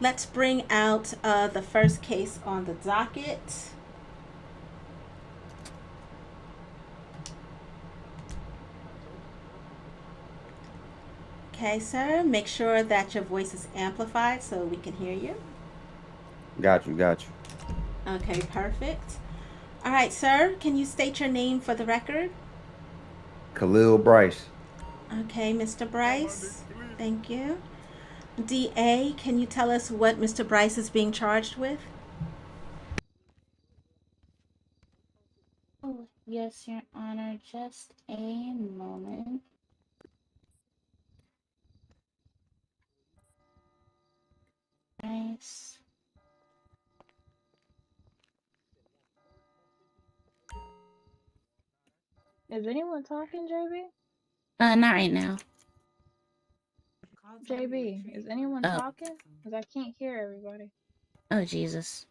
let's bring out the first case on the docket. Okay, sir, make sure that your voice is amplified so we can hear you. Got you. Okay, perfect. All right, sir, can you state your name for the record? Khalil Bryce. Okay, Mr. Bryce. Thank you. DA, can you tell us what Mr. Bryce is being charged with? Oh, yes, Your Honor. Just a moment. Nice. Is anyone talking, JB? Not right now. JB, is anyone talking? Because I can't hear everybody. Oh, Jesus.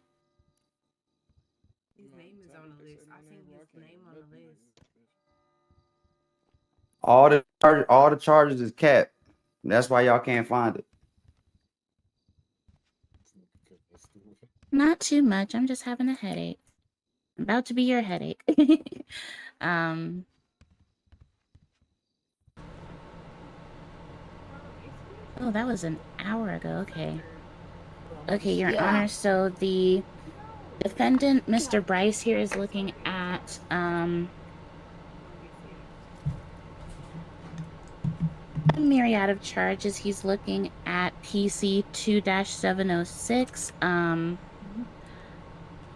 His name is on the list. I seen his name on the list. All the charges is capped. That's why y'all can't find it. Not too much. I'm just having a headache. About to be your headache. Oh, that was an hour ago. Okay. Okay, Your Honor. So the defendant, Mr. Bryce, here is looking at a myriad of charges. He's looking at PC 2-706,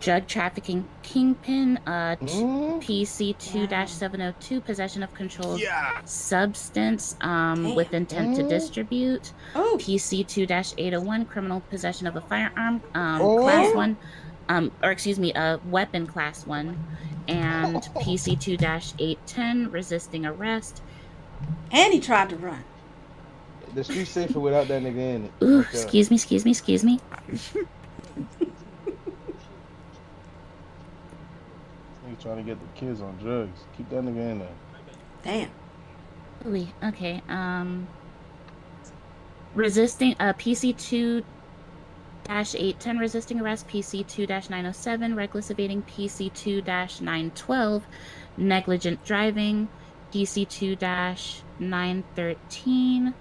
drug trafficking kingpin, PC 2-702, possession of controlled substance with intent to distribute, PC 2-801, criminal possession of a firearm, class 1, or excuse me, a weapon class 1, and PC 2-810, resisting arrest. And he tried to run. The street safer without that nigga in it. Ooh, excuse me. Nigga trying to get the kids on drugs. Keep that nigga in there. Damn. Ooh, okay. Resisting PC 2-810, resisting arrest, PC 2-907, reckless evading, PC 2-912, negligent driving, PC 2-913,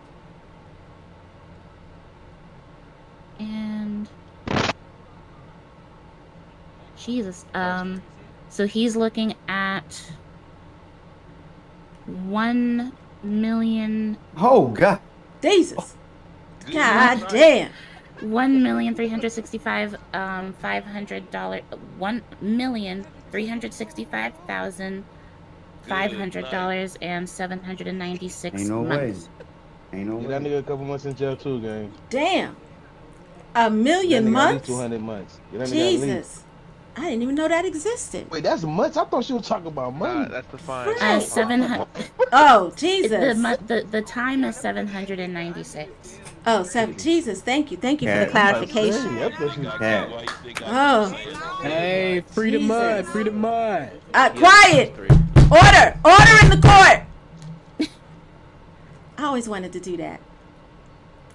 and Jesus. So he's looking at 1 million. Oh God. Jesus. God damn. $1,365,500. $1,365,500 and 796 Ain't no months. way. Ain't no Get way. that nigga a couple months in jail too, gang. Damn. A million months? 200 months. Jesus. I didn't even know that existed. Wait, that's months? I thought she was talking about money. That's the fine. 700. Oh, Jesus. The time is 796. Oh, Jesus. Thank you for the clarification. Oh. Hey, free the mud. Quiet. Order in the court. I always wanted to do that.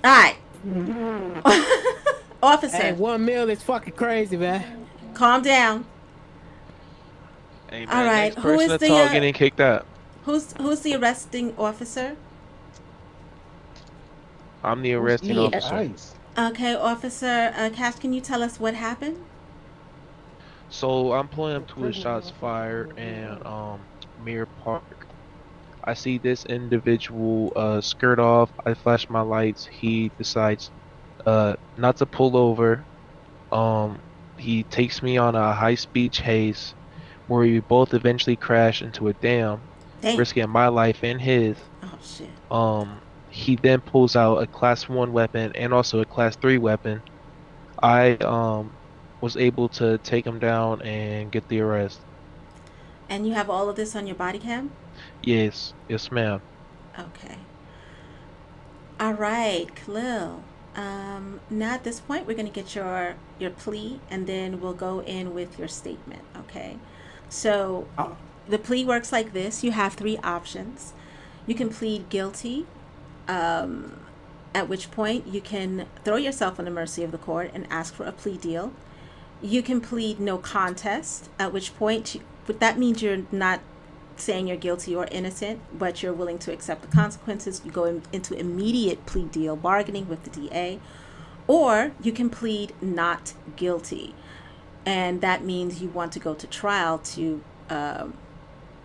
All right. Officer. Hey, 1 mil is fucking crazy, man. Calm down. Hey, man, all right. Who is the getting kicked out? Who's the arresting officer? I'm the arresting officer. Okay, Officer Cash, can you tell us what happened? So I'm pulling up to a shots fired in Mirror Park. I see this individual skirt off. I flash my lights. He decides not to pull over. He takes me on a high-speed chase where we both eventually crash into a dam, risking my life and his. Oh shit. He then pulls out a class 1 weapon and also a class 3 weapon. I was able to take him down and get the arrest. And you have all of this on your body cam? Yes, ma'am. Okay. All right, Khalil. Now at this point, we're going to get your plea, and then we'll go in with your statement, okay? So the plea works like this. You have 3 options. You can plead guilty at which point you can throw yourself on the mercy of the court and ask for a plea deal. You can plead no contest, at which point, but that means you're not saying you're guilty or innocent, but you're willing to accept the consequences. You go into immediate plea deal bargaining with the DA, or you can plead not guilty. And that means you want to go to trial to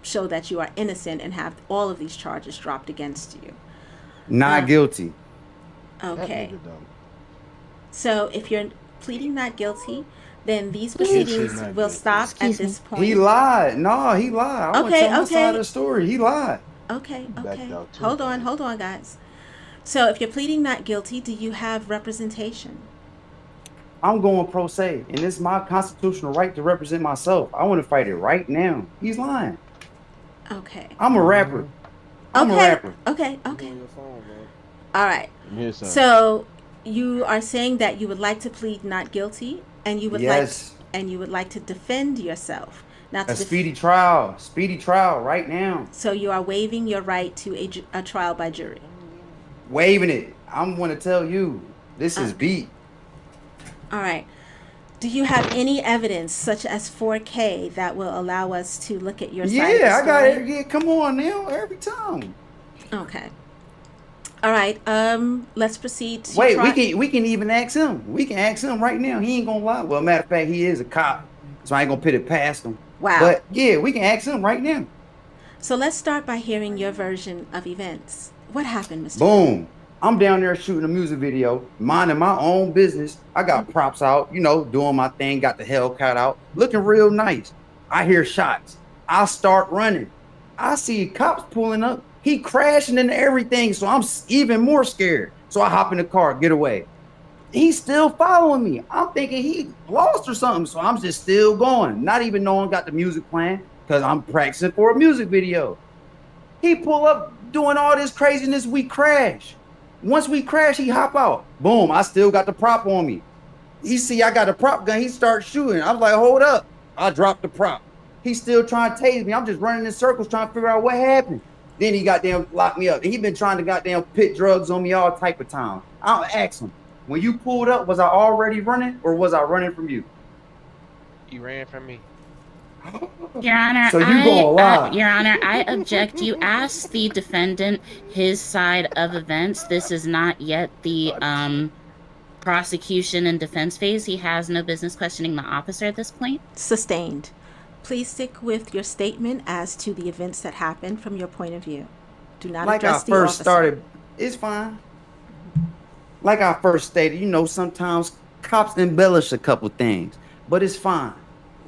show that you are innocent and have all of these charges dropped against you. Not guilty. Okay. So if you're pleading not guilty, then these proceedings will stop at this point. He lied. No, he lied. I want to tell my side of the story. He lied. Okay. Hold on, guys. So if you're pleading not guilty, do you have representation? I'm going pro se, and it's my constitutional right to represent myself. I want to fight it right now. He's lying. Okay. I'm a rapper. I'm a rapper. Okay. All right. So you are saying that you would like to plead not guilty, and you would like to defend yourself. Now, a speedy trial right now. So you are waiving your right to a trial by jury. Waiving it. I'm going to tell you, this is beat. All right. Do you have any evidence, such as 4K, that will allow us to look at your side of the story? Yeah, I got it. Yeah, come on now, every time. Okay. All right. Let's proceed to wait. We can even ask him. We can ask him right now. He ain't gonna lie. Well, matter of fact, he is a cop, so I ain't gonna put it past him. Wow. But yeah, we can ask him right now. So let's start by hearing your version of events. What happened, Mr. Boom. I'm down there shooting a music video, minding my own business. I got props out, you know, doing my thing, got the Hellcat out, looking real nice. I hear shots. I start running. I see cops pulling up. He crashing into everything, so I'm even more scared. So I hop in the car, get away. He's still following me. I'm thinking he lost or something, so I'm just still going, not even knowing got the music playing, because I'm practicing for a music video. He pull up doing all this craziness, we crash. Once we crash, he hop out. Boom, I still got the prop on me. He see I got a prop gun, he starts shooting. I was like, hold up. I dropped the prop. He's still trying to tase me. I'm just running in circles trying to figure out what happened. Then he goddamn locked me up. He been trying to goddamn pit drugs on me all type of time. I'll ask him, when you pulled up, was I already running or was I running from you? You ran from me. Your Honor, so you gonna lie. Your Honor, I object. You asked the defendant his side of events. This is not yet the prosecution and defense phase. He has no business questioning the officer at this point. Sustained. Please stick with your statement as to the events that happened from your point of view. Do not address the officer. Like I first started, it's fine. Like I first stated, you know, sometimes cops embellish a couple things, but it's fine.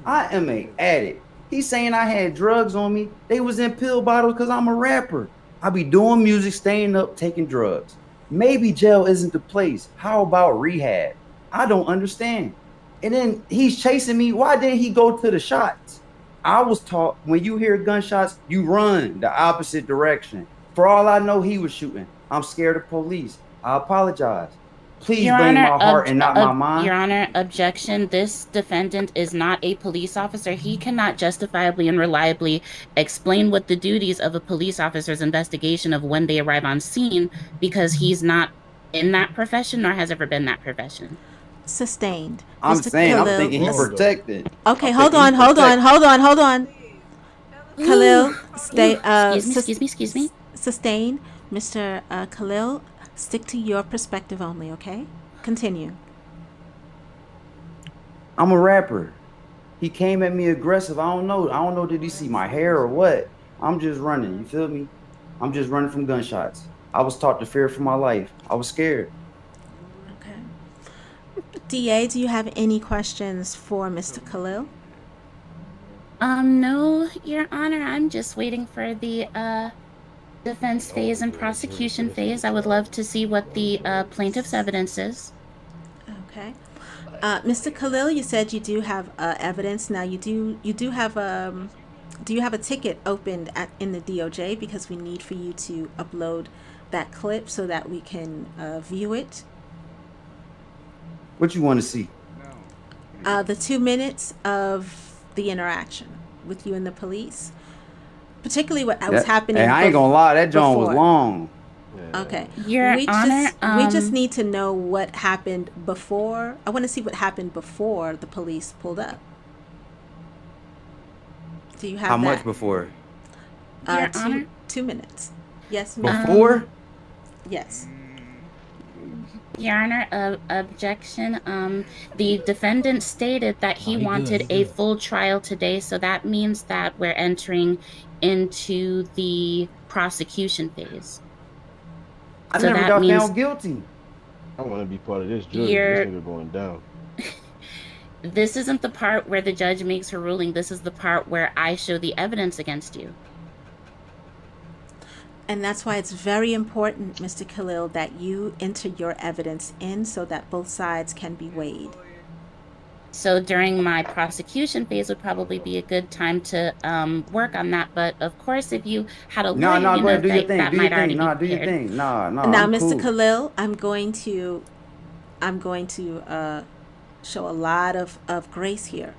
I am an addict. He's saying I had drugs on me. They was in pill bottles because I'm a rapper. I be doing music, staying up, taking drugs. Maybe jail isn't the place. How about rehab? I don't understand. And then he's chasing me. Why didn't he go to the shots? I was taught when you hear gunshots, you run the opposite direction. For all I know, he was shooting. I'm scared of police. I apologize. Please blame my heart and not my mind. Your Honor, objection. This defendant is not a police officer. He cannot justifiably and reliably explain what the duties of a police officer's investigation of when they arrive on scene because he's not in that profession nor has ever been that profession. Sustained. I'm saying, I'm thinking he's protected. Okay, hold on. Khalil, stay. Excuse me. Sustained. Mr. Khalil, stick to your perspective only, okay? Continue. I'm a rapper. He came at me aggressive. I don't know. Did he see my hair or what? I'm just running. You feel me? I'm just running from gunshots. I was taught to fear for my life. I was scared. Okay. DA, do you have any questions for Mr. Khalil? No, Your Honor. I'm just waiting for the defense phase and prosecution phase. I would love to see what the plaintiff's evidence is. Okay. Mr. Khalil, you said you do have evidence. Now you do have do you have a ticket opened in the DOJ, because we need for you to upload that clip so that we can view it. What you want to see? The 2 minutes of the interaction with you and the police. Particularly what was happening. Hey, I ain't gonna lie, that joint was long. Yeah. Okay. Your Honor, We just need to know what happened before. I want to see what happened before the police pulled up. Do you have How that? much before? Your Honor? 2 minutes. Yes, ma'am. Before? Yes. Your Honor, objection. The defendant stated that he wanted a full trial today, so that means that we're entering into the prosecution phase. I So never that got means found guilty. I want to be part of this jury. This nigga going down. this isn't the part where the judge makes her ruling. This is the part where I show the evidence against you. And that's why it's very important, Mr. Khalil, that you enter your evidence in so that both sides can be weighed. So during my prosecution phase would probably be a good time to work on that. But of course, if you had a lawyer, No, you go know, ahead, do your thing. that Do your might already thing. be No, do your prepared. thing. No, Now, I'm Mr. cool. Khalil, I'm going to show a lot of grace here.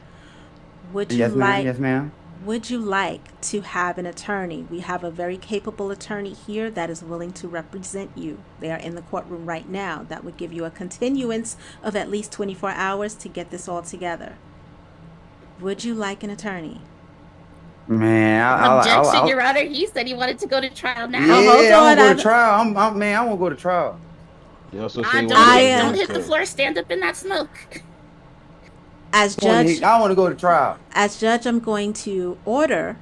Would you Yes, ma'am. like? Yes, ma'am. Would you like to have an attorney? We have a very capable attorney here that is willing to represent you. They are in the courtroom right now. That would give you a continuance of at least 24 hours to get this all together. Would you like an attorney? Man, Objection, Your Honor. He said he wanted to go to trial now. Yeah, hold I on. want to go to trial. I won't go to trial. Don't hit the floor. Stand up in that smoke. As judge, I want to go to trial. As judge, I'm going to order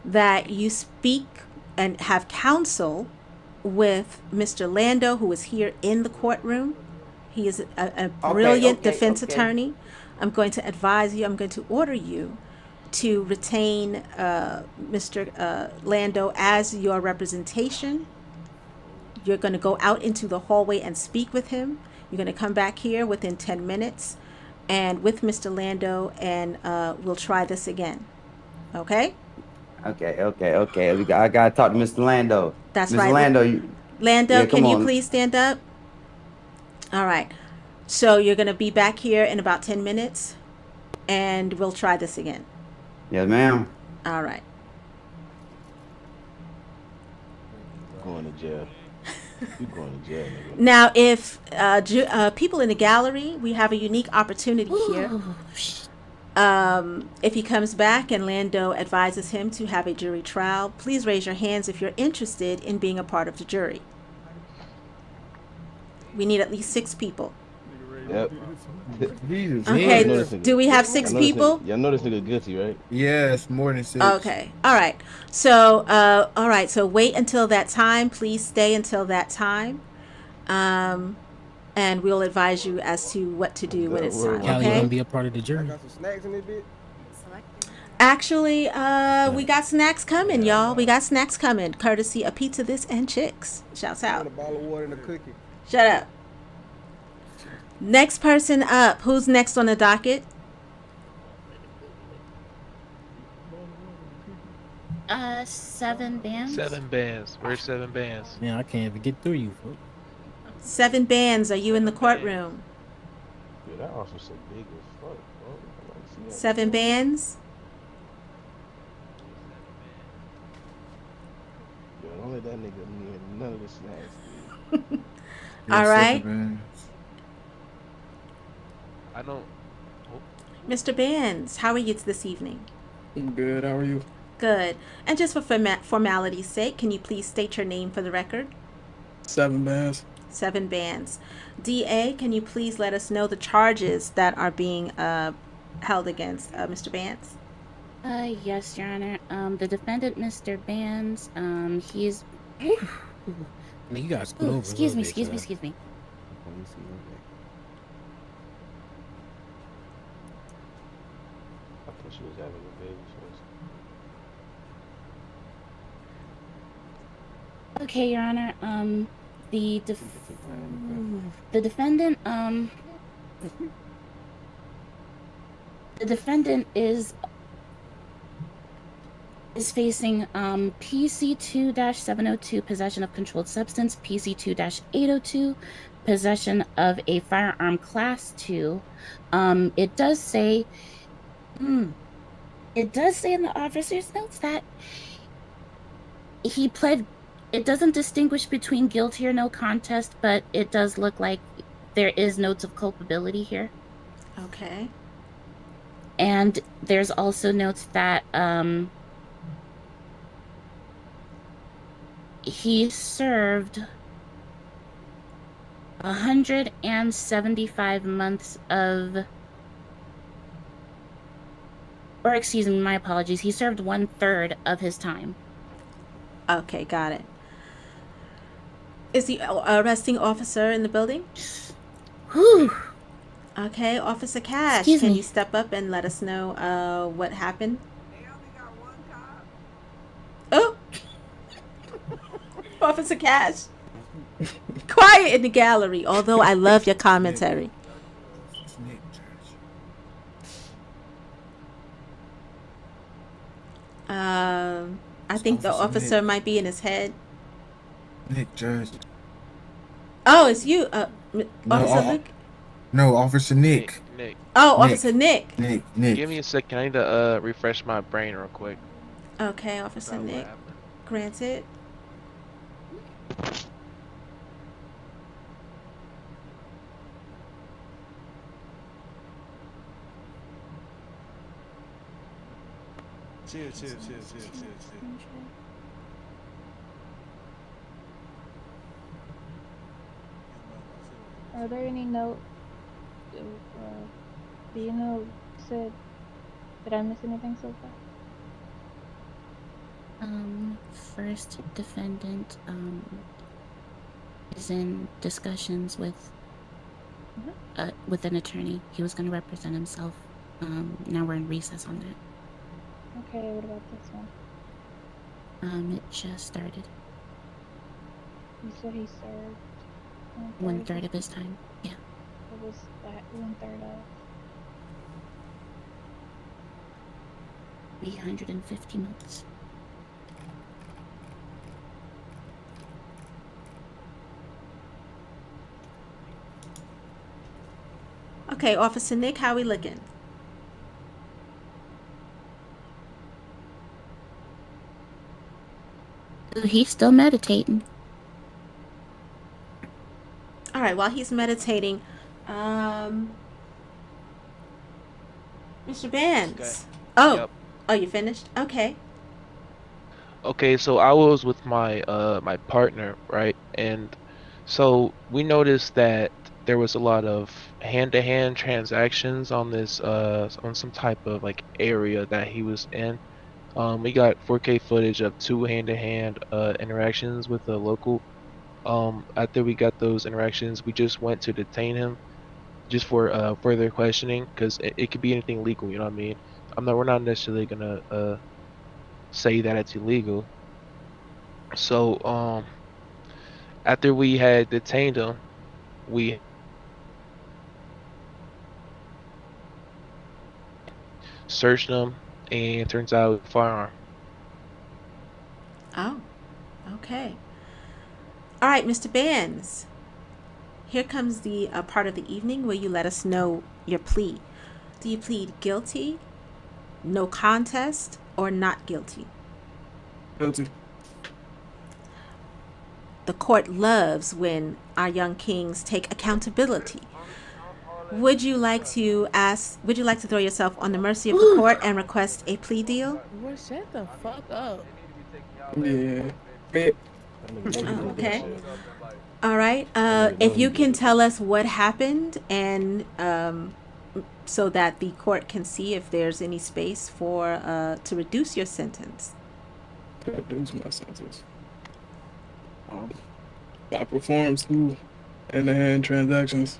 that you speak and have counsel with Mr. Lando, who is here in the courtroom. He is a brilliant defense attorney. I'm going to advise you, I'm going to order you to retain Mr. Lando as your representation. You're going to go out into the hallway and speak with him. You're going to come back here within 10 minutes and with Mr. Lando, and we'll try this again. Okay? Okay. I got to talk to Mr. Lando. That's Mr. right. Lando, yeah, can you please stand up? All right. So you're going to be back here in about 10 minutes, and we'll try this again. Yes, ma'am. All right. Going to jail. You going to jail, nigga. Now, if people in the gallery, we have a unique opportunity here. If he comes back and Lando advises him to have a jury trial, please raise your hands if you're interested in being a part of the jury. We need at least 6 people. Yep. Okay, do we have 6 people? Y'all know this nigga guilty, right? Yes, more than 6. Okay, all right. So, so wait until that time. Please stay until that time. And we'll advise you as to what to do when it's time, Callie, you okay? gonna be a part of the jury? Got some snacks in this bit. Actually, we got snacks coming, y'all. We got snacks coming, courtesy of Pizza This and Chicks. Shouts out. A bottle of water and a cookie. Shut up. Next person up. Who's next on the docket? 7 bands. 7 bands. Where's 7 bands? Man, I can't even get through you, folks. 7 bands. Are you in the courtroom? Yeah, that officer big as fuck, bro. 7 bands. Yo, don't let that nigga near none of the snacks, dude. All right. I don't. Mr. Bands, how are you this evening? I'm good. How are you? Good. And just for formality's sake, can you please state your name for the record? 7 bands. 7 bands. DA, can you please let us know the charges that are being held against Mr. Bands? Yes, Your Honor. The defendant, Mr. Bands, he's... You guys scoot over. Excuse me. Let me see, okay. I thought she was having a baby. Okay, Your Honor. The defendant, the defendant is facing PC2-702, possession of controlled substance, PC2-802, possession of a firearm class 2. It does say in the officer's notes that he pled It doesn't distinguish between guilty or no contest, but it does look like there is notes of culpability here. Okay. And there's also notes that he served 175 months of, or excuse me, my apologies. He served 1/3 of his time. Okay, got it. Is the arresting officer in the building? Whew. Okay, Officer Cash, Excuse can me. you step up and let us know what happened? Oh! Officer Cash. Quiet in the gallery, although I love your commentary. I think the officer might be in his head. Nick, Judge. Oh, it's you, No, Officer Luke? No, Officer Nick. Nick. Oh, Officer Nick. Nick. Give me a second. I need to refresh my brain real quick. Okay, Officer Nick. Granted. Chill. Are there any notes? Do you know, Sid? Did I miss anything so far? First defendant is in discussions with an attorney. He was going to represent himself. Now we're in recess on that. Okay, what about this one? It just started. You said he served 1/3 of his time. Yeah. What was that 1/3 of? 350 months. Okay, Officer Nick, how we looking? He's still meditating. All right, while he's meditating, Mr. Bands. Okay. Oh, Yep. Oh, you finished? Okay. Okay, so I was with my my partner, right? And so we noticed that there was a lot of hand-to-hand transactions on this on some type of like area that he was in. We got 4K footage of two hand-to-hand interactions with a local. After we got those interactions, we just went to detain him just for further questioning because it could be anything legal, you know what I mean? We're not necessarily gonna say that it's illegal. So after we had detained him, we searched him and it turns out a firearm. Oh, okay. All right, Mr. Bands. Here comes the part of the evening where you let us know your plea. Do you plead guilty, no contest, or not guilty? Guilty. The court loves when our young kings take accountability. Would you like to throw yourself on the mercy of the court and request a plea deal? Boy, shut the fuck up. Yeah. Oh, okay. All right. If you can tell us what happened and so that the court can see if there's any space for to reduce your sentence. Reduce my sentence. I performed two hand-to-hand transactions.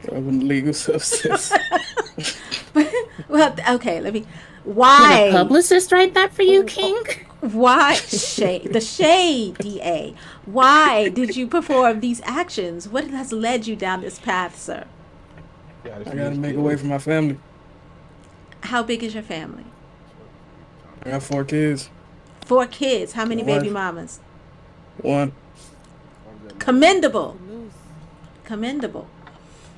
Of an illegal substance. Well, okay. Why? Can a publicist write that for you, King? Why the shade, DA? Why did you perform these actions? What has led you down this path, sir? I gotta make a way for my family. How big is your family? I got 4 kids. 4 kids. How many One. baby mamas? 1. Commendable. Commendable.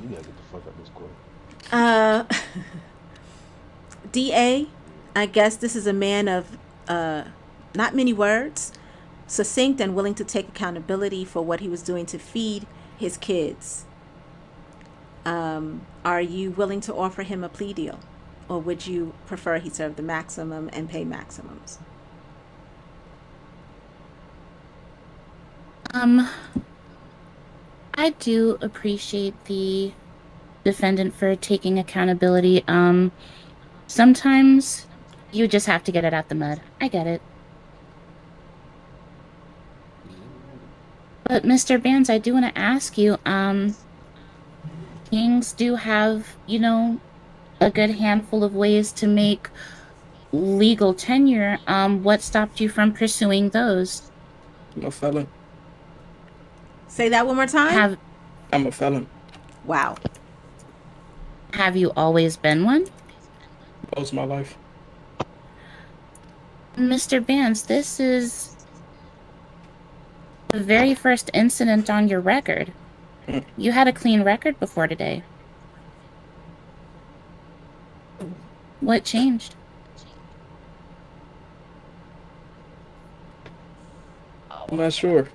You gotta get the fuck out of this court. DA, I guess this is a man of not many words, succinct and willing to take accountability for what he was doing to feed his kids. Are you willing to offer him a plea deal? Or would you prefer he serve the maximum and pay maximums? I do appreciate the defendant for taking accountability. Sometimes you just have to get it out the mud. I get it. But Mr. Bands, I do want to ask you, kings do have, you know, a good handful of ways to make legal tenure. What stopped you from pursuing those? I'm a felon. Say that one more time. I'm a felon. Wow. Have you always been one? Most of my life. Mr. Bands, this is the very first incident on your record. You had a clean record before today. What changed? I'm not sure.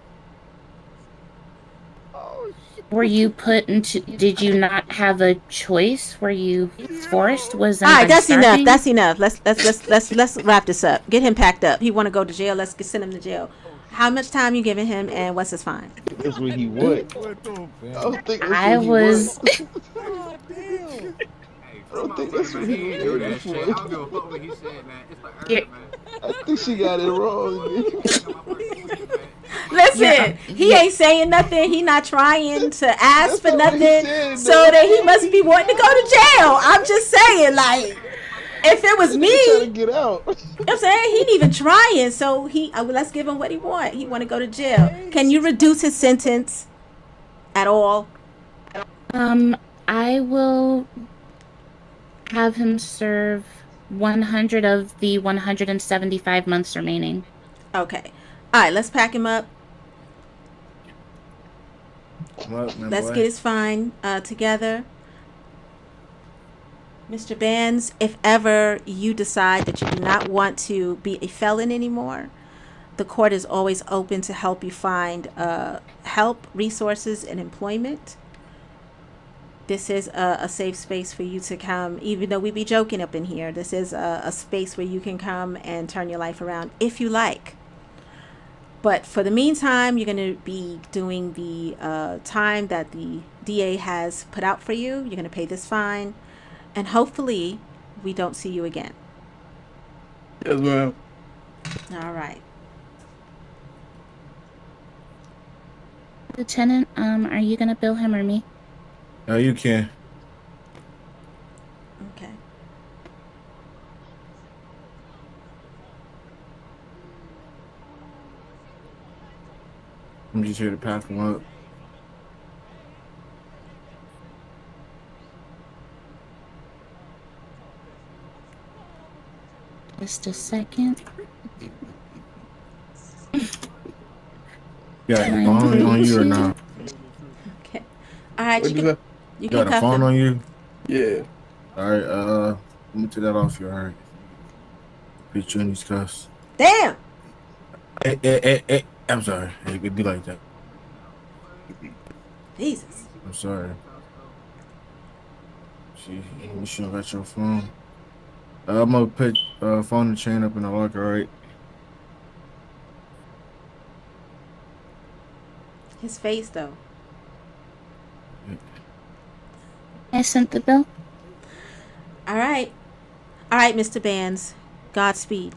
Were you put into? Did you not have a choice? Were you forced? Was All right, that's starving? enough. That's enough. Let's wrap this up. Get him packed up. He want to go to jail. Let's send him to jail. How much time you giving him, and what's his fine? That's what he want. I don't think that's I what he was. want. I don't think that's what he was waiting for. I don't give a fuck what he said, man. It's the Yeah. herb, man. I think she got it wrong. Listen, he ain't saying nothing. He not trying to ask for nothing, saying, so though. that he must be wanting to go to jail. I'm just saying, like, if it was me, Trying to get out. I'm saying he ain't even trying. So let's give him what he want. He want to go to jail. Can you reduce his sentence at all? I will have him serve 100 of the 175 months remaining. Okay. All right. Let's pack him up. Let's get his fine together. Mr. Bands, if ever you decide that you do not want to be a felon anymore, the court is always open to help you find help, resources, and employment. This is a safe space for you to come, even though we be joking up in here. This is a space where you can come and turn your life around if you like. But for the meantime, you're going to be doing the time that the DA has put out for you. You're going to pay this fine. And hopefully, we don't see you again. Yes, ma'am. All right. Lieutenant, are you gonna bill him or me? No, you can. Okay. I'm just here to pack him up. Just a second. You got a phone on you or not? Okay. All right. What'd You you say? you You can got a cuff phone him. on you? Yeah. Alright, let me take that off you, alright? Put you in these cuffs. Damn. Hey, I'm sorry. It could be like that. Jesus. I'm sorry. You sure got your phone? I'm gonna put phone and chain up in the locker, alright? His face, though. I sent the bill. All right. All right, Mr. Bands. Godspeed.